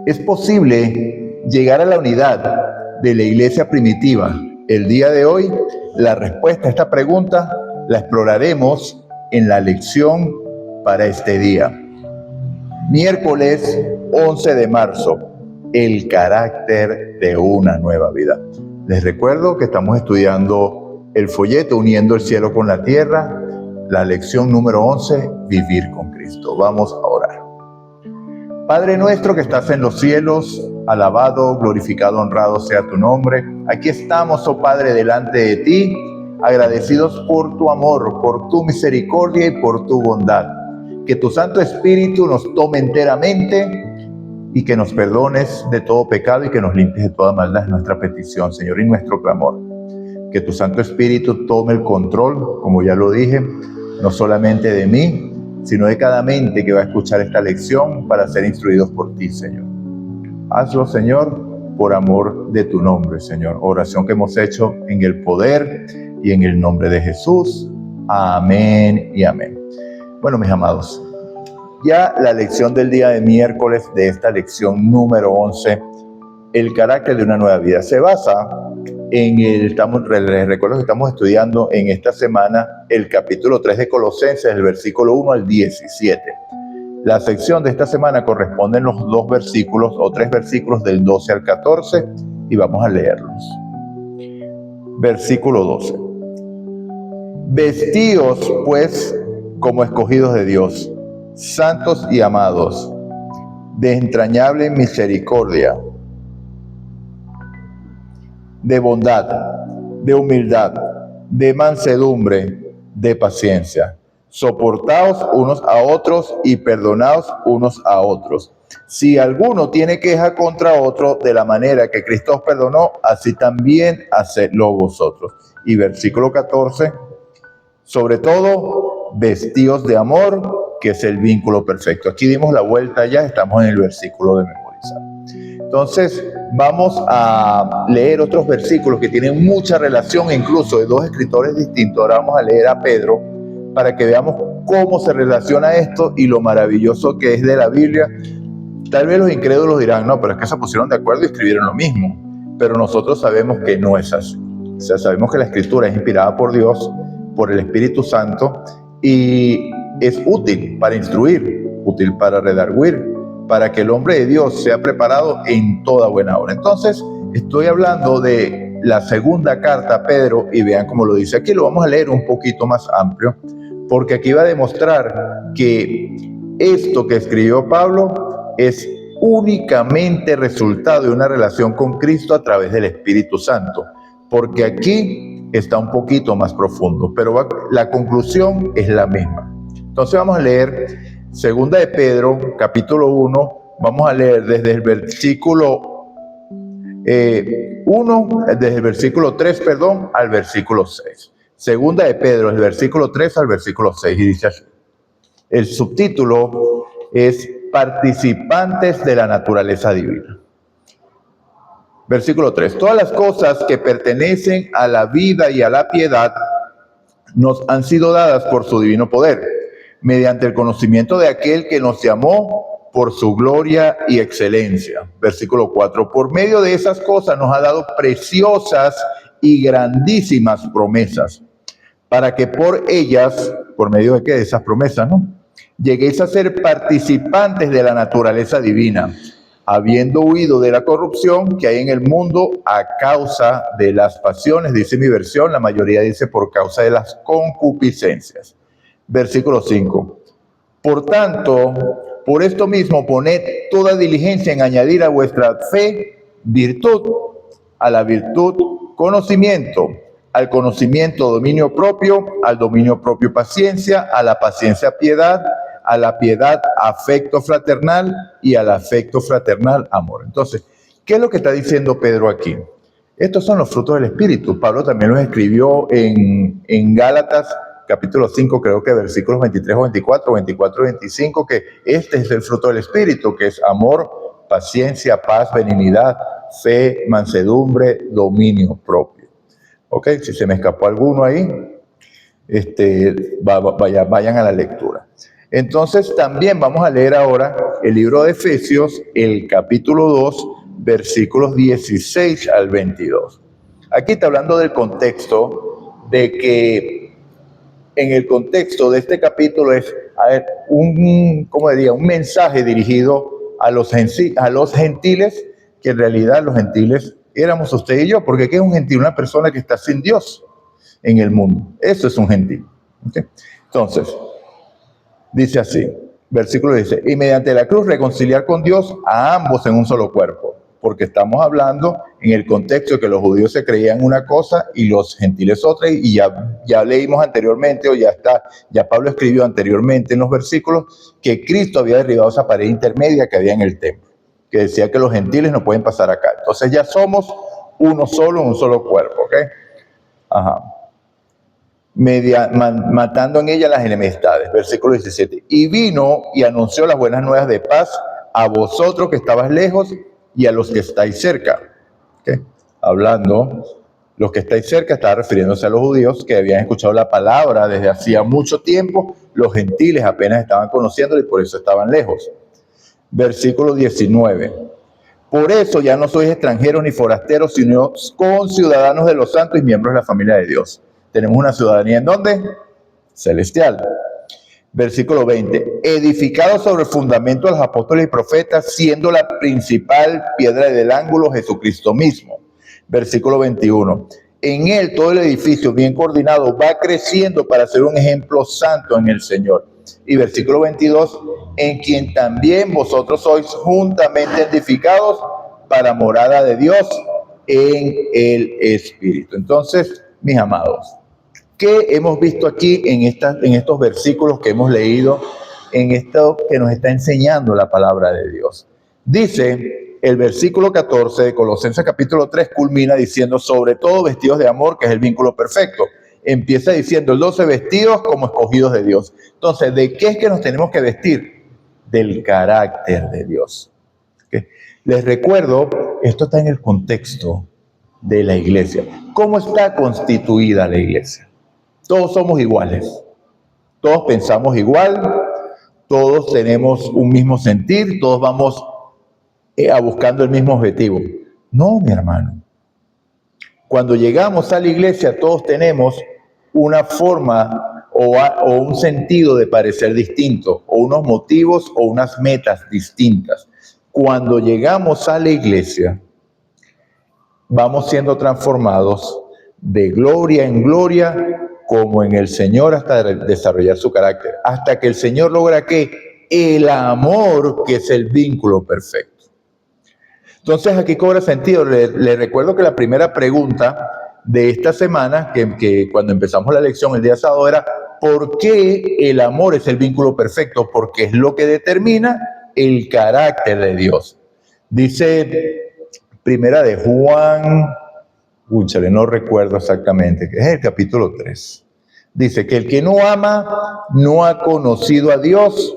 ¿Es posible llegar a la unidad de la iglesia primitiva el día de hoy? La respuesta a esta pregunta la exploraremos en la lección para este día. Miércoles 11 de marzo, el carácter de una nueva vida. Les recuerdo que estamos estudiando el folleto Uniendo el cielo con la tierra, la lección número 11, Vivir con Cristo. Vamos a orar. Padre nuestro que estás en los cielos, alabado, glorificado, honrado sea tu nombre. Aquí estamos, oh Padre, delante de ti, agradecidos por tu amor, por tu misericordia y por tu bondad. Que tu Santo Espíritu nos tome enteramente y que nos perdones de todo pecado y que nos limpies de toda maldad. Es nuestra petición, Señor, y nuestro clamor. Que tu Santo Espíritu tome el control, como ya lo dije, no solamente de mí, sino de cada mente que va a escuchar esta lección para ser instruidos por ti, Señor. Hazlo, Señor, por amor de tu nombre, Señor. Oración que hemos hecho en el poder y en el nombre de Jesús. Amén y amén. Bueno, mis amados, ya la lección del día de miércoles de esta lección número 11, el carácter de una nueva vida, se basa en les recuerdo que estamos estudiando en esta semana el capítulo 3 de Colosenses, el versículo 1 al 17. La sección de esta semana corresponden los dos versículos o tres versículos del 12 al 14 y vamos a leerlos. Versículo 12. Vestíos pues como escogidos de Dios, santos y amados, de entrañable misericordia, de bondad, de humildad, de mansedumbre, de paciencia. Soportaos unos a otros y perdonaos unos a otros. Si alguno tiene queja contra otro, de la manera que Cristo os perdonó, así también hacedlo vosotros. Y versículo 14, sobre todo, vestíos de amor, que es el vínculo perfecto. Aquí dimos la vuelta ya, estamos en el versículo de memorizar. Entonces, vamos a leer otros versículos que tienen mucha relación, incluso de dos escritores distintos. Ahora vamos a leer a Pedro para que veamos cómo se relaciona esto y lo maravilloso que es de la Biblia. Tal vez los incrédulos dirán, no, pero es que se pusieron de acuerdo y escribieron lo mismo. Pero nosotros sabemos que no es así. O sea, sabemos que la Escritura es inspirada por Dios, por el Espíritu Santo, y es útil para instruir, útil para redarguir, para que el hombre de Dios sea preparado en toda buena obra. Entonces, estoy hablando de la segunda carta a Pedro, y vean cómo lo dice. Aquí lo vamos a leer un poquito más amplio, porque aquí va a demostrar que esto que escribió Pablo es únicamente resultado de una relación con Cristo a través del Espíritu Santo, porque aquí está un poquito más profundo, pero la conclusión es la misma. Entonces vamos a leer Segunda de Pedro, capítulo 1, vamos a leer desde el versículo 3, al versículo 6. Segunda de Pedro, el versículo 3 al versículo 6, y dice así. El subtítulo es Participantes de la naturaleza divina. Versículo 3. Todas las cosas que pertenecen a la vida y a la piedad nos han sido dadas por su divino poder, mediante el conocimiento de aquel que nos llamó por su gloria y excelencia. Versículo 4. Por medio de esas cosas nos ha dado preciosas y grandísimas promesas, para que por ellas, por medio de qué, de esas promesas, ¿no?, lleguéis a ser participantes de la naturaleza divina, habiendo huido de la corrupción que hay en el mundo a causa de las pasiones, dice mi versión, la mayoría dice por causa de las concupiscencias. Versículo 5. Por tanto, por esto mismo, poned toda diligencia en añadir a vuestra fe virtud, a la virtud conocimiento, al conocimiento dominio propio, al dominio propio paciencia, a la paciencia piedad, a la piedad afecto fraternal y al afecto fraternal amor. Entonces, ¿qué es lo que está diciendo Pedro aquí? Estos son los frutos del Espíritu. Pablo también los escribió en Gálatas, capítulo 5, creo que versículos 23 o 24, 24 y 25, que este es el fruto del Espíritu, que es amor, paciencia, paz, benignidad, fe, mansedumbre, dominio propio. ¿Ok? Si se me escapó alguno ahí, vayan a la lectura. Entonces también vamos a leer ahora el libro de Efesios, el capítulo 2, versículos 16 al 22. Aquí está hablando del contexto, de que en el contexto de este capítulo es un mensaje dirigido a los gentiles, que en realidad los gentiles éramos usted y yo, porque ¿qué es un gentil? Una persona que está sin Dios en el mundo. Eso es un gentil. ¿Okay? Entonces, dice así, versículo dice, y mediante la cruz reconciliar con Dios a ambos en un solo cuerpo, porque estamos hablando en el contexto de que los judíos se creían una cosa y los gentiles otra, y ya leímos anteriormente, ya Pablo escribió anteriormente en los versículos que Cristo había derribado esa pared intermedia que había en el templo, que decía que los gentiles no pueden pasar acá. Entonces ya somos uno solo, un solo cuerpo, ¿ok? Ajá. Matando en ella las enemistades. Versículo 17. Y vino y anunció las buenas nuevas de paz a vosotros que estabais lejos y a los que estáis cerca. ¿Okay? Hablando, los que estáis cerca, está refiriéndose a los judíos que habían escuchado la palabra desde hacía mucho tiempo. Los gentiles apenas estaban conociéndola y por eso estaban lejos. Versículo 19. Por eso ya no sois extranjeros ni forasteros, sino conciudadanos de los santos y miembros de la familia de Dios. Tenemos una ciudadanía ¿en dónde? Celestial. Versículo 20. Edificados sobre el fundamento de los apóstoles y profetas, siendo la principal piedra del ángulo Jesucristo mismo. Versículo 21. En él todo el edificio bien coordinado va creciendo para ser un ejemplo santo en el Señor. Y versículo 22. En quien también vosotros sois juntamente edificados para morada de Dios en el Espíritu. Entonces, mis amados, ¿qué hemos visto aquí en estos versículos que hemos leído, en esto que nos está enseñando la palabra de Dios? Dice el versículo 14 de Colosenses capítulo 3, culmina diciendo, sobre todo vestidos de amor, que es el vínculo perfecto. Empieza diciendo, 12 vestidos como escogidos de Dios. Entonces, ¿de qué es que nos tenemos que vestir? Del carácter de Dios. ¿Okay? Les recuerdo, esto está en el contexto de la iglesia. ¿Cómo está constituida la iglesia? Todos somos iguales, todos pensamos igual, todos tenemos un mismo sentir, todos vamos buscando el mismo objetivo. No, mi hermano. Cuando llegamos a la iglesia, todos tenemos una forma o un sentido de parecer distinto, o unos motivos o unas metas distintas. Cuando llegamos a la iglesia, vamos siendo transformados de gloria en gloria, como en el Señor, hasta desarrollar su carácter, hasta que el Señor logra que el amor, que es el vínculo perfecto. Entonces aquí cobra sentido. Le recuerdo que la primera pregunta de esta semana, que cuando empezamos la lección el día sábado, era ¿por qué el amor es el vínculo perfecto? Porque es lo que determina el carácter de Dios. Dice Primera de Juan, no recuerdo exactamente, que es el capítulo 3. Dice que el que no ama no ha conocido a Dios,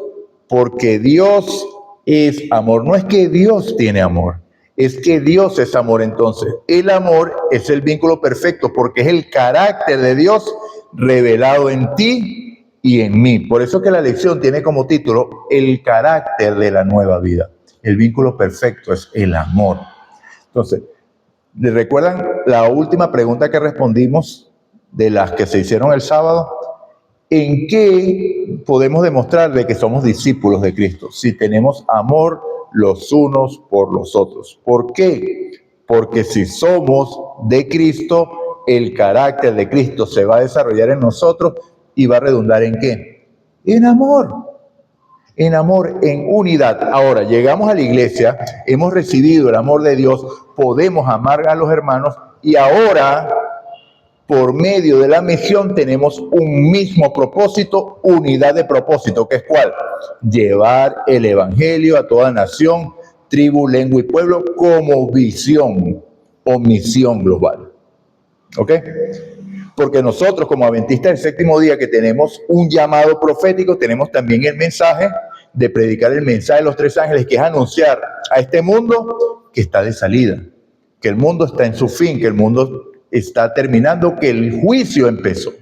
porque Dios es amor. No es que Dios tiene amor, es que Dios es amor. Entonces, el amor es el vínculo perfecto, porque es el carácter de Dios revelado en ti y en mí. Por eso que la lección tiene como título el carácter de la nueva vida. El vínculo perfecto es el amor. Entonces, ¿le recuerdan la última pregunta que respondimos de las que se hicieron el sábado? ¿En qué podemos demostrar de que somos discípulos de Cristo? Si tenemos amor los unos por los otros. ¿Por qué? Porque si somos de Cristo, el carácter de Cristo se va a desarrollar en nosotros y va a redundar ¿en qué? En amor. En amor, en unidad. Ahora, llegamos a la iglesia, hemos recibido el amor de Dios, podemos amar a los hermanos y ahora, por medio de la misión, tenemos un mismo propósito, unidad de propósito, que es ¿cuál? Llevar el evangelio a toda nación, tribu, lengua y pueblo como visión o misión global. ¿Ok? Porque nosotros como adventistas del séptimo día, que tenemos un llamado profético, tenemos también el mensaje de predicar el mensaje de los tres ángeles, que es anunciar a este mundo que está de salida, que el mundo está en su fin, que el mundo está terminando, que el juicio empezó.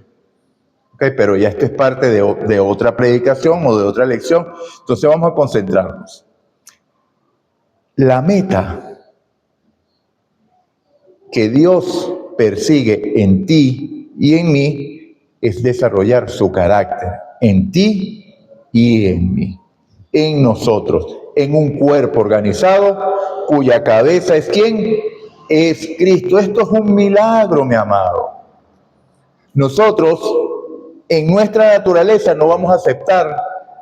¿Okay? Pero ya esto es parte de otra predicación o de otra lección, entonces vamos a concentrarnos. La meta que Dios persigue en ti y en mí es desarrollar su carácter en ti y en mí, en nosotros, en un cuerpo organizado cuya cabeza es ¿quién? Es Cristo. Esto es un milagro, mi amado. Nosotros, en nuestra naturaleza, no vamos a aceptar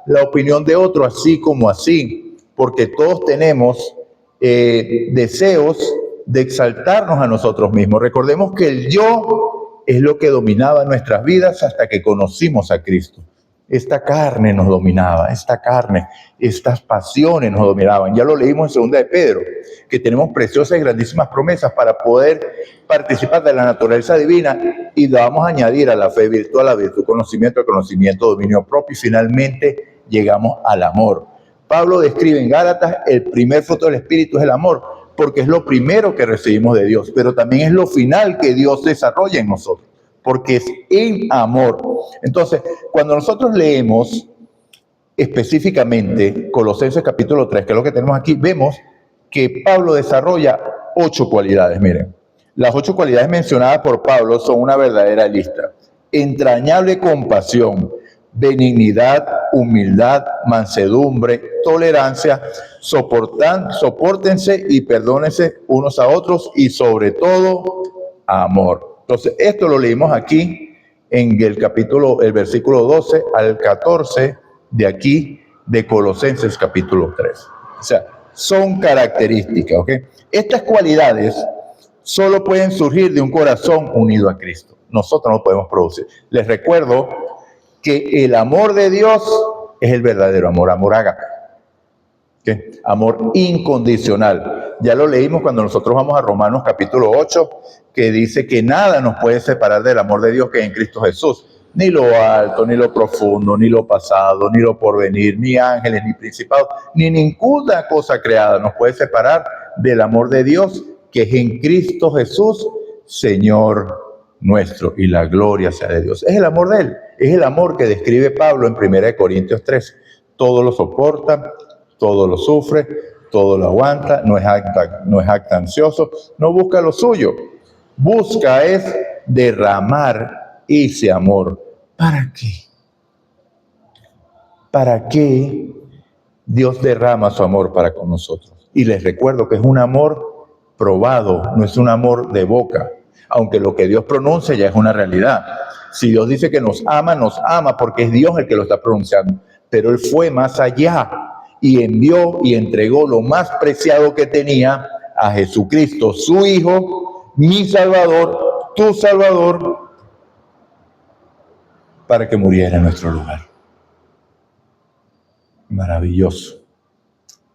la opinión de otro así como así, porque todos tenemos deseos de exaltarnos a nosotros mismos. Recordemos que el yo es lo que dominaba nuestras vidas hasta que conocimos a Cristo. Esta carne nos dominaba, esta carne, estas pasiones nos dominaban. Ya lo leímos en 2 de Pedro, que tenemos preciosas y grandísimas promesas para poder participar de la naturaleza divina, y la vamos a añadir a la fe, virtud a la virtud, conocimiento al conocimiento, dominio propio, y finalmente llegamos al amor. Pablo describe en Gálatas: el primer fruto del Espíritu es el amor, porque es lo primero que recibimos de Dios, pero también es lo final que Dios desarrolla en nosotros, porque es en amor. Entonces, cuando nosotros leemos específicamente Colosenses capítulo 3, que es lo que tenemos aquí, vemos que Pablo desarrolla 8 cualidades. Miren, las 8 cualidades mencionadas por Pablo son una verdadera lista: entrañable compasión, benignidad, humildad, mansedumbre, tolerancia, sopórtense y perdónense unos a otros, y sobre todo, amor. Entonces, esto lo leímos aquí en el versículo 12 al 14 de aquí, de Colosenses capítulo 3. O sea, son características, ¿ok? Estas cualidades solo pueden surgir de un corazón unido a Cristo. Nosotros no podemos producir. Les recuerdo que el amor de Dios es el verdadero amor, amor ágape. ¿Qué? Amor incondicional. Ya lo leímos cuando nosotros vamos a Romanos capítulo 8, que dice que nada nos puede separar del amor de Dios que es en Cristo Jesús. Ni lo alto, ni lo profundo, ni lo pasado, ni lo porvenir, ni ángeles, ni principados, ni ninguna cosa creada nos puede separar del amor de Dios que es en Cristo Jesús, Señor nuestro. Y la gloria sea de Dios. Es el amor de Él. Es el amor que describe Pablo en 1 Corintios 3. Todo lo soporta, todo lo sufre, todo lo aguanta, no es jactancioso, no busca lo suyo. Busca es derramar ese amor. ¿Para qué? ¿Para qué Dios derrama su amor para con nosotros? Y les recuerdo que es un amor probado, no es un amor de boca. Aunque lo que Dios pronuncia ya es una realidad. Si Dios dice que nos ama porque es Dios el que lo está pronunciando. Pero Él fue más allá y envió y entregó lo más preciado que tenía, a Jesucristo, su Hijo, mi Salvador, tu Salvador, para que muriera en nuestro lugar. Maravilloso,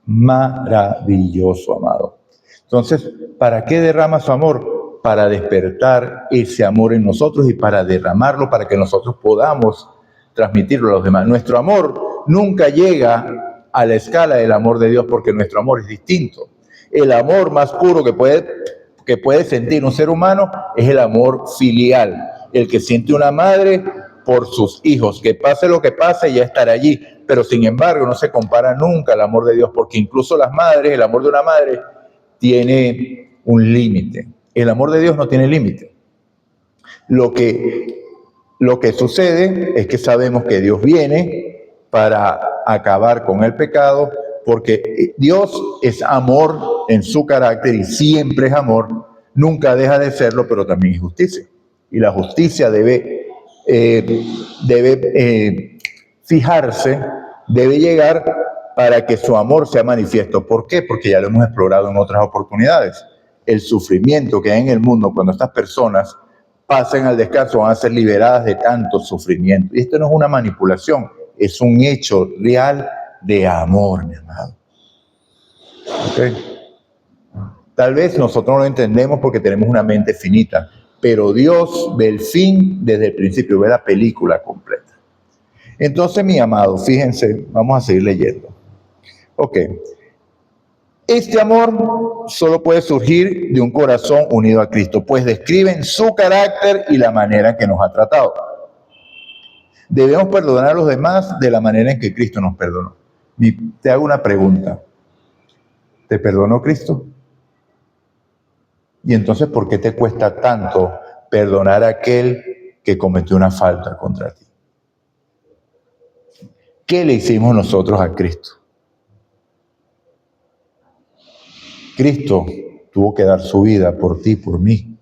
maravilloso, amado. Entonces, ¿para qué derrama su amor? Para despertar ese amor en nosotros y para derramarlo, para que nosotros podamos transmitirlo a los demás. Nuestro amor nunca llega a la escala del amor de Dios, porque nuestro amor es distinto. El amor más puro que puede sentir un ser humano es el amor filial, el que siente una madre por sus hijos, que pase lo que pase, ya estará allí. Pero sin embargo no se compara nunca al amor de Dios, porque incluso las madres, el amor de una madre tiene un límite. El amor de Dios no tiene límite. Lo que sucede es que sabemos que Dios viene para acabar con el pecado, porque Dios es amor en su carácter y siempre es amor, nunca deja de serlo, pero también es justicia. Y la justicia debe fijarse, debe llegar para que su amor sea manifiesto. ¿Por qué? Porque ya lo hemos explorado en otras oportunidades. El sufrimiento que hay en el mundo cuando estas personas pasen al descanso van a ser liberadas de tanto sufrimiento. Y esto no es una manipulación, es un hecho real de amor, mi amado. ¿Okay? Tal vez nosotros no lo entendemos porque tenemos una mente finita, pero Dios ve el fin desde el principio, ve la película completa. Entonces, mi amado, fíjense, vamos a seguir leyendo. Ok. Este amor solo puede surgir de un corazón unido a Cristo, pues describen su carácter y la manera en que nos ha tratado. Debemos perdonar a los demás de la manera en que Cristo nos perdonó. Y te hago una pregunta. ¿Te perdonó Cristo? Y entonces, ¿por qué te cuesta tanto perdonar a aquel que cometió una falta contra ti? ¿Qué le hicimos nosotros a Cristo? Cristo tuvo que dar su vida por ti, por mí,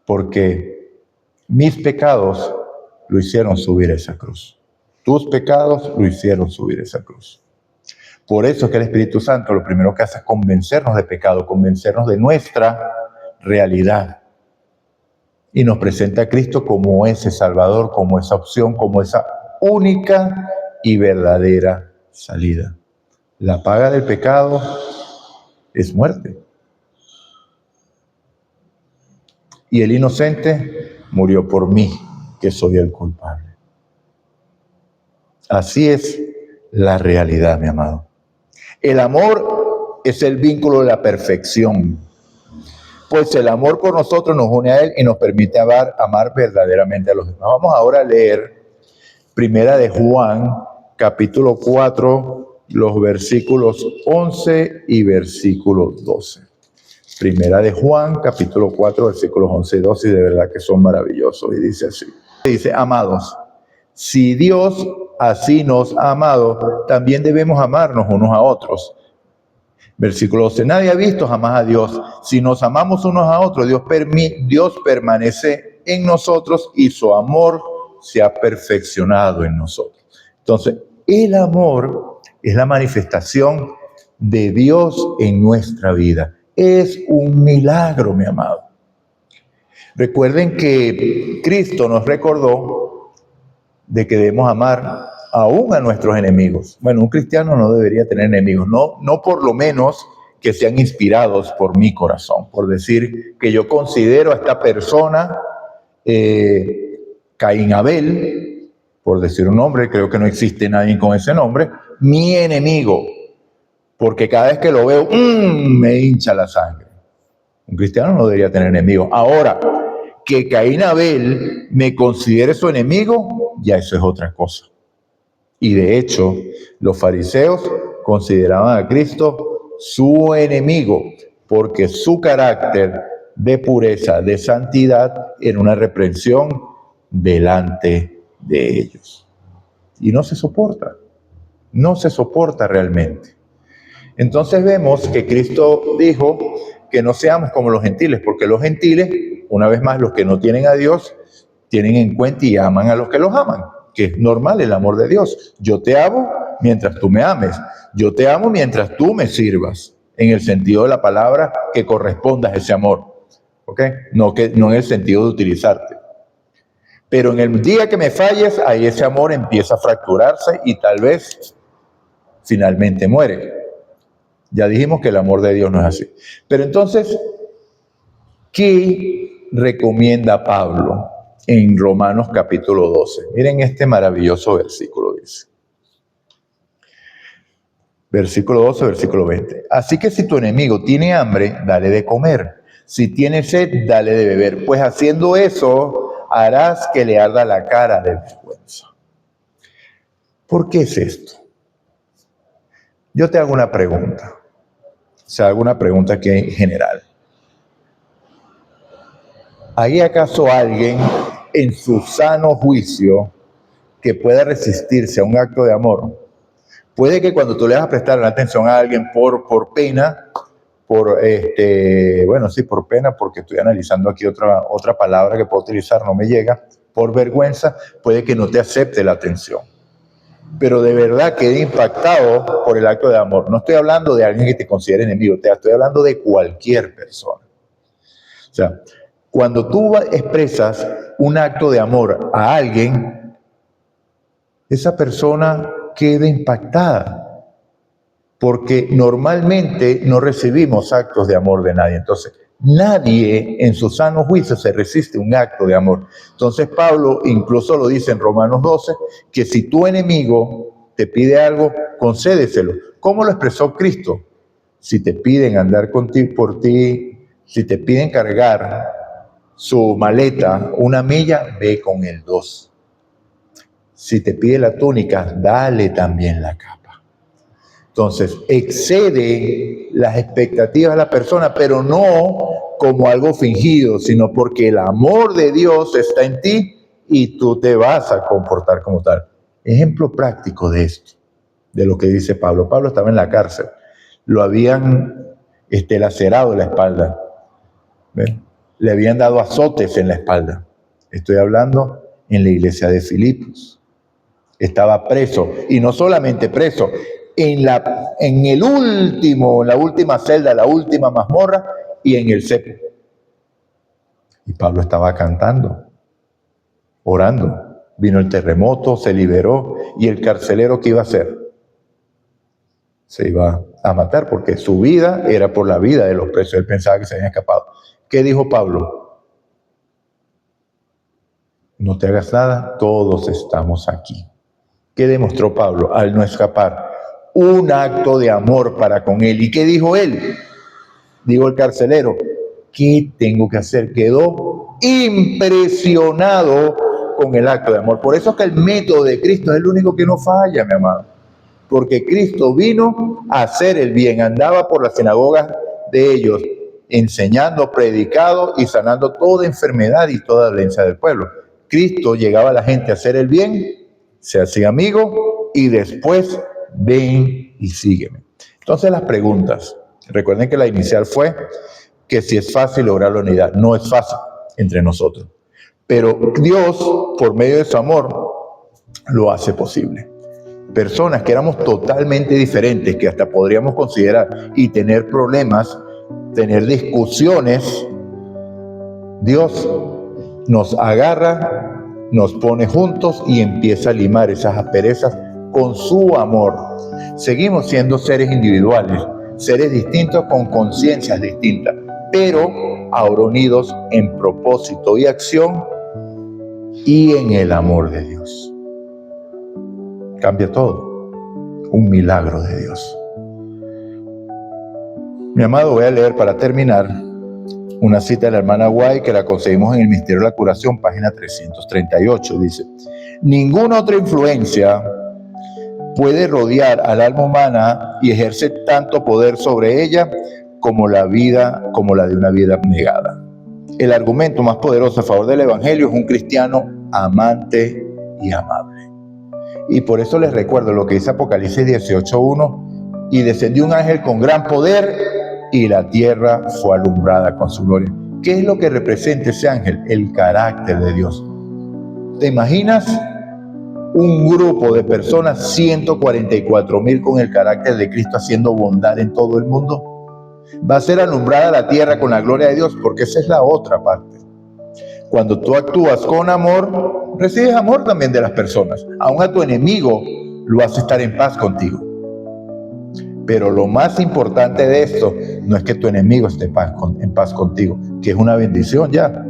porque mis pecados lo hicieron subir a esa cruz. Tus pecados lo hicieron subir a esa cruz. Por eso es que el Espíritu Santo lo primero que hace es convencernos de pecado, convencernos de nuestra realidad. Y nos presenta a Cristo como ese Salvador, como esa opción, como esa única y verdadera salida. La paga del pecado es muerte. Y el inocente murió por mí, que soy el culpable. Así es la realidad, mi amado. El amor es el vínculo de la perfección, pues el amor por nosotros nos une a Él y nos permite amar verdaderamente a los demás. Vamos ahora a leer Primera de Juan, capítulo 4, los versículos 11 y versículo 12. Primera de Juan, capítulo 4, versículos 11 y 12, y de verdad que son maravillosos. Y dice así. Dice, amados, si Dios así nos ha amado, también debemos amarnos unos a otros. Versículo 12, nadie ha visto jamás a Dios. Si nos amamos unos a otros, Dios permanece en nosotros y su amor se ha perfeccionado en nosotros. Entonces, el amor es la manifestación de Dios en nuestra vida. Es un milagro, mi amado. Recuerden que Cristo nos recordó de que debemos amar aún a nuestros enemigos. Bueno, un cristiano no debería tener enemigos, no por lo menos que sean inspirados por mi corazón, por decir que yo considero a esta persona, Caín Abel, por decir un nombre, creo que no existe nadie con ese nombre, mi enemigo, porque cada vez que lo veo, me hincha la sangre. Un cristiano no debería tener enemigos. Ahora, que Caín Abel me considere su enemigo, ya eso es otra cosa. Y de hecho, los fariseos consideraban a Cristo su enemigo, porque su carácter de pureza, de santidad, era una reprensión delante de ellos. Y no se soporta realmente. Entonces vemos que Cristo dijo que no seamos como los gentiles, porque los gentiles, una vez más, los que no tienen a Dios, tienen en cuenta y aman a los que los aman, que es normal el amor de Dios. Yo te amo mientras tú me ames. Yo te amo mientras tú me sirvas, en el sentido de la palabra que corresponda a ese amor. ¿Ok? No en el sentido de utilizarte. Pero en el día que me falles, ahí ese amor empieza a fracturarse y tal vez finalmente muere. Ya dijimos que el amor de Dios no es así. Pero entonces, ¿qué recomienda Pablo en Romanos capítulo 12? Miren este maravilloso versículo, dice. Versículo 12, versículo 20. Así que si tu enemigo tiene hambre, dale de comer. Si tiene sed, dale de beber. Pues haciendo eso, harás que le arda la cara de vergüenza. ¿Por qué es esto? Yo te hago una pregunta. O sea, hago una pregunta que es general. ¿Hay acaso alguien en su sano juicio que pueda resistirse a un acto de amor? Puede que cuando tú le vas a prestar atención a alguien por pena, por pena, porque estoy analizando aquí otra palabra que puedo utilizar, no me llega, por vergüenza, puede que no te acepte la atención. Pero de verdad quede impactado por el acto de amor. No estoy hablando de alguien que te considere enemigo, te estoy hablando de cualquier persona. O sea, cuando tú expresas un acto de amor a alguien, esa persona queda impactada, porque normalmente no recibimos actos de amor de nadie. Entonces, nadie en su sano juicio se resiste a un acto de amor. Entonces, Pablo incluso lo dice en Romanos 12, que si tu enemigo te pide algo, concédeselo. ¿Cómo lo expresó Cristo? Si te piden andar por ti, si te piden cargar su maleta 1 milla, ve con el 2. Si te pide la túnica, dale también la capa. Entonces, excede las expectativas de la persona, pero no como algo fingido, sino porque el amor de Dios está en ti y tú te vas a comportar como tal. Ejemplo práctico de esto, de lo que dice Pablo. Pablo estaba en la cárcel, lo habían lacerado la espalda, ¿ven? Le habían dado azotes en la espalda. Estoy hablando en la iglesia de Filipos. Estaba preso, y no solamente preso, la última celda, la última mazmorra y en el cepo. Y Pablo estaba cantando, orando. Vino el terremoto, se liberó, y el carcelero, ¿qué iba a hacer? Se iba a matar, porque su vida era por la vida de los presos. Él pensaba que se habían escapado. ¿Qué dijo Pablo? No te hagas nada, todos estamos aquí. ¿Qué demostró Pablo al no escapar? Un acto de amor para con él. ¿Y qué dijo él? Dijo el carcelero, ¿qué tengo que hacer? Quedó impresionado con el acto de amor. Por eso es que el método de Cristo es el único que no falla, mi amado. Porque Cristo vino a hacer el bien. Andaba por las sinagogas de ellos, enseñando, predicando y sanando toda enfermedad y toda dolencia del pueblo. Cristo llegaba a la gente a hacer el bien, se hacía amigo y después ven y sígueme. Entonces las preguntas. Recuerden que la inicial fue que si es fácil lograr la unidad. No es fácil entre nosotros. Pero Dios, por medio de su amor, lo hace posible. Personas que éramos totalmente diferentes, que hasta podríamos considerar y tener problemas, tener discusiones, Dios nos agarra, nos pone juntos y empieza a limar esas asperezas con su amor. Seguimos siendo seres individuales, seres distintos con conciencias distintas, pero ahora unidos en propósito y acción y en el amor de Dios. Cambia todo. Un milagro de Dios. Mi amado, voy a leer para terminar una cita de la hermana White que la conseguimos en el Misterio de la Curación, página 338. Dice: ninguna otra influencia puede rodear al alma humana y ejerce tanto poder sobre ella como la de una vida abnegada. El argumento más poderoso a favor del Evangelio es un cristiano amante y amable. Y por eso les recuerdo lo que dice Apocalipsis 18:1: y descendió un ángel con gran poder y la tierra fue alumbrada con su gloria. ¿Qué es lo que representa ese ángel? El carácter de Dios. ¿Te imaginas un grupo de personas, 144,000 con el carácter de Cristo, haciendo bondad en todo el mundo? Va a ser alumbrada la tierra con la gloria de Dios, porque esa es la otra parte. Cuando tú actúas con amor, recibes amor también de las personas. Aún a tu enemigo lo hace estar en paz contigo. Pero lo más importante de esto no es que tu enemigo esté en paz contigo, que es una bendición ya,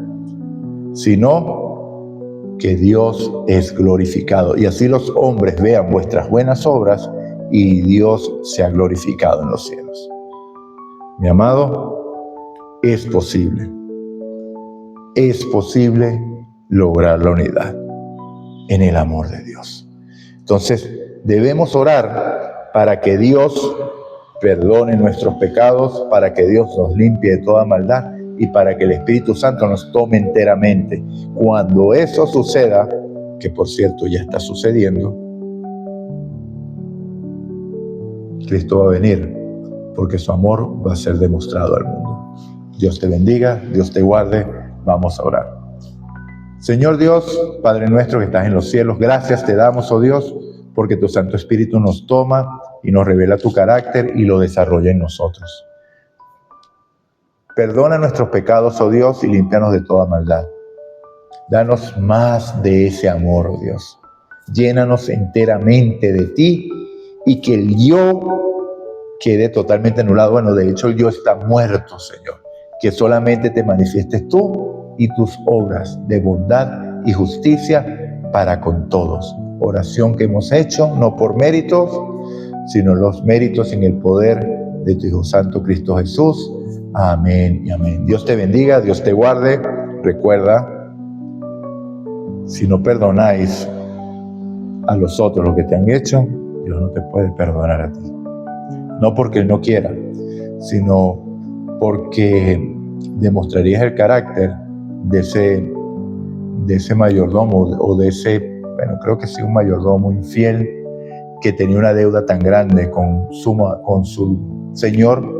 sino que Dios es glorificado. Y así los hombres vean vuestras buenas obras y Dios sea glorificado en los cielos. Mi amado, es posible lograr la unidad en el amor de Dios. Entonces, debemos orar para que Dios perdone nuestros pecados, para que Dios nos limpie de toda maldad y para que el Espíritu Santo nos tome enteramente. Cuando eso suceda, que por cierto ya está sucediendo, Cristo va a venir, porque su amor va a ser demostrado al mundo. Dios te bendiga, Dios te guarde. Vamos a orar. Señor Dios, Padre nuestro que estás en los cielos, gracias te damos, oh Dios, porque tu Santo Espíritu nos toma y nos revela tu carácter y lo desarrolla en nosotros. Perdona nuestros pecados, oh Dios, y límpianos de toda maldad. Danos más de ese amor, oh Dios. Llénanos enteramente de ti y que el yo quede totalmente anulado. Bueno, de hecho el yo está muerto, Señor. Que solamente te manifiestes tú y tus obras de bondad y justicia para con todos. Oración que hemos hecho, no por méritos, sino los méritos en el poder de tu Hijo Santo Cristo Jesús. Amén y amén. Dios te bendiga, Dios te guarde. Recuerda, si no perdonáis a los otros lo que te han hecho, Dios no te puede perdonar a ti. no porque él no quiera, sino porque demostrarías el carácter de ese mayordomo o de ese, bueno, creo que sí, un mayordomo infiel que tenía una deuda tan grande con su señor,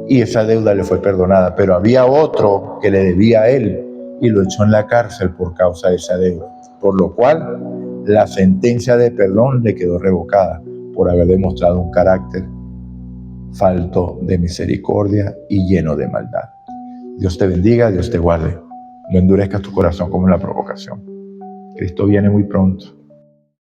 y esa deuda le fue perdonada, pero había otro que le debía a él y lo echó en la cárcel por causa de esa deuda, por lo cual la sentencia de perdón le quedó revocada por haber demostrado un carácter falto de misericordia y lleno de maldad. Dios te bendiga, Dios te guarde. No endurezcas tu corazón como en la provocación. Cristo viene muy pronto.